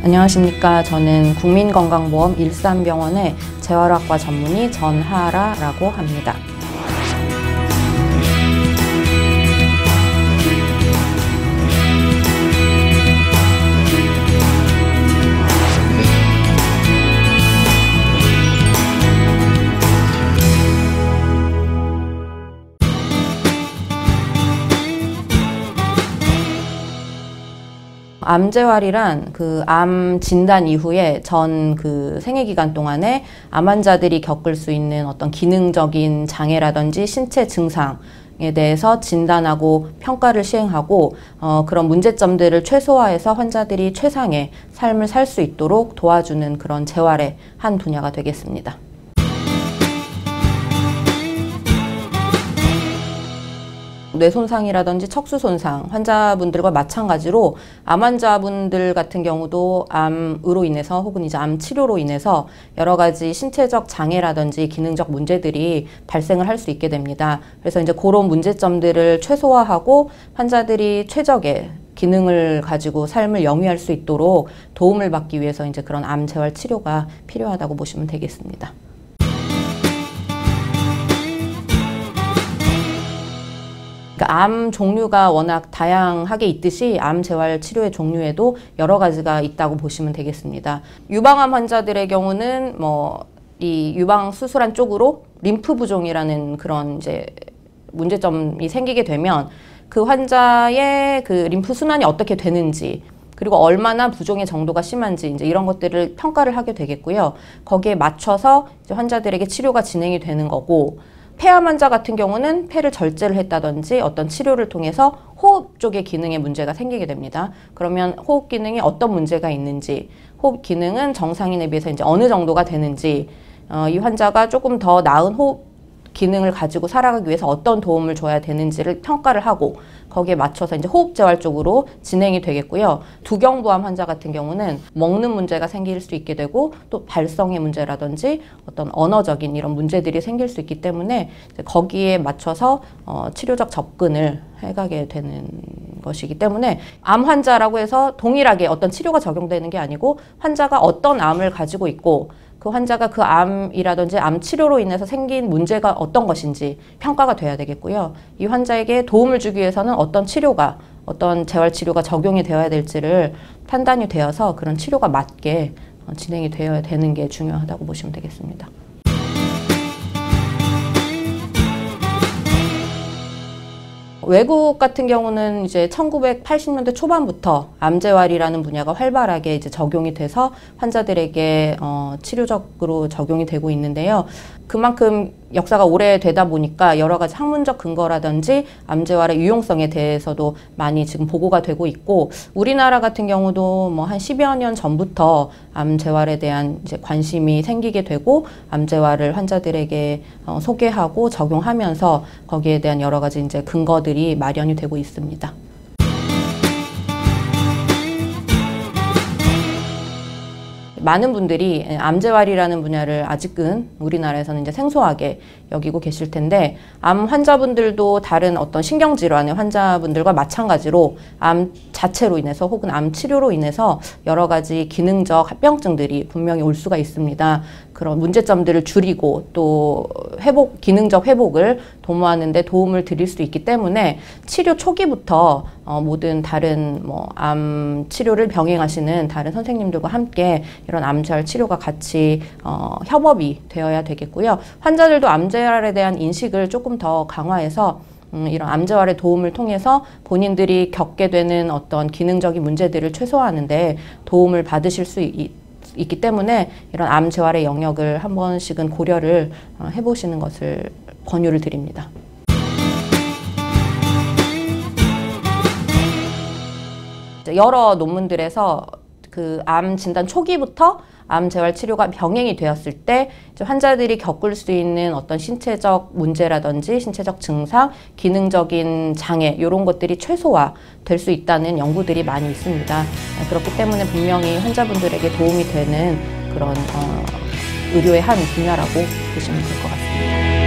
안녕하십니까. 저는 국민건강보험 일산병원의 재활학과 전문의 전하라라고 합니다. 암재활이란 암 진단 이후에 전 생애 기간 동안에 암 환자들이 겪을 수 있는 어떤 기능적인 장애라든지 신체 증상에 대해서 진단하고 평가를 시행하고 그런 문제점들을 최소화해서 환자들이 최상의 삶을 살 수 있도록 도와주는 그런 재활의 한 분야가 되겠습니다. 뇌손상이라든지 척수손상 환자분들과 마찬가지로 암 환자분들 같은 경우도 암으로 인해서 혹은 이제 암 치료로 인해서 여러 가지 신체적 장애라든지 기능적 문제들이 발생을 할 수 있게 됩니다. 그래서 이제 그런 문제점들을 최소화하고 환자들이 최적의 기능을 가지고 삶을 영위할 수 있도록 도움을 받기 위해서 이제 그런 암 재활 치료가 필요하다고 보시면 되겠습니다. 암 종류가 워낙 다양하게 있듯이 암 재활 치료의 종류에도 여러 가지가 있다고 보시면 되겠습니다. 유방암 환자들의 경우는 이 유방 수술한 쪽으로 림프 부종이라는 그런 이제 문제점이 생기게 되면 그 환자의 림프 순환이 어떻게 되는지 그리고 얼마나 부종의 정도가 심한지 이제 이런 것들을 평가를 하게 되겠고요. 거기에 맞춰서 이제 환자들에게 치료가 진행이 되는 거고, 폐암 환자 같은 경우는 폐를 절제를 했다든지 어떤 치료를 통해서 호흡 쪽의 기능에 문제가 생기게 됩니다. 그러면 호흡 기능에 어떤 문제가 있는지, 호흡 기능은 정상인에 비해서 이제 어느 정도가 되는지, 이 환자가 조금 더 나은 호흡 기능을 가지고 살아가기 위해서 어떤 도움을 줘야 되는지를 평가를 하고 거기에 맞춰서 이제 호흡 재활 쪽으로 진행이 되겠고요. 두경부암 환자 같은 경우는 먹는 문제가 생길 수 있게 되고 또 발성의 문제라든지 어떤 언어적인 이런 문제들이 생길 수 있기 때문에 거기에 맞춰서 치료적 접근을 해가게 되는 것이기 때문에 암 환자라고 해서 동일하게 어떤 치료가 적용되는 게 아니고 환자가 어떤 암을 가지고 있고 그 환자가 그 암이라든지 암 치료로 인해서 생긴 문제가 어떤 것인지 평가가 돼야 되겠고요. 이 환자에게 도움을 주기 위해서는 어떤 치료가, 어떤 재활 치료가 적용이 되어야 될지를 판단이 되어서 그런 치료가 맞게 진행이 되어야 되는 게 중요하다고 보시면 되겠습니다. 외국 같은 경우는 이제 1980년대 초반부터 암재활이라는 분야가 활발하게 이제 적용이 돼서 환자들에게 치료적으로 적용이 되고 있는데요. 그만큼 역사가 오래되다 보니까 여러 가지 학문적 근거라든지 암재활의 유용성에 대해서도 많이 지금 보고가 되고 있고, 우리나라 같은 경우도 한 10여 년 전부터 암재활에 대한 이제 관심이 생기게 되고 암재활을 환자들에게 소개하고 적용하면서 거기에 대한 여러 가지 이제 근거들이 마련이 되고 있습니다. 많은 분들이 암재활이라는 분야를 아직은 우리나라에서는 이제 생소하게 여기고 계실 텐데, 암 환자분들도 다른 어떤 신경질환의 환자분들과 마찬가지로 암 자체로 인해서 혹은 암 치료로 인해서 여러 가지 기능적 합병증들이 분명히 올 수가 있습니다. 그런 문제점들을 줄이고 또 기능적 회복을 도모하는 데 도움을 드릴 수 있기 때문에 치료 초기부터 모든 다른 암 치료를 병행하시는 다른 선생님들과 함께 이런 암재활 치료가 같이 협업이 되어야 되겠고요. 환자들도 암재활에 대한 인식을 조금 더 강화해서 이런 암재활의 도움을 통해서 본인들이 겪게 되는 어떤 기능적인 문제들을 최소화하는 데 도움을 받으실 수 있기 때문에 이런 암재활의 영역을 한 번씩은 고려를 해보시는 것을 권유를 드립니다. 여러 논문들에서 암 진단 초기부터 암 재활 치료가 병행이 되었을 때 환자들이 겪을 수 있는 어떤 신체적 문제라든지 신체적 증상, 기능적인 장애 이런 것들이 최소화 될 수 있다는 연구들이 많이 있습니다. 그렇기 때문에 분명히 환자분들에게 도움이 되는 그런 의료의 한 분야라고 보시면 될 것 같습니다.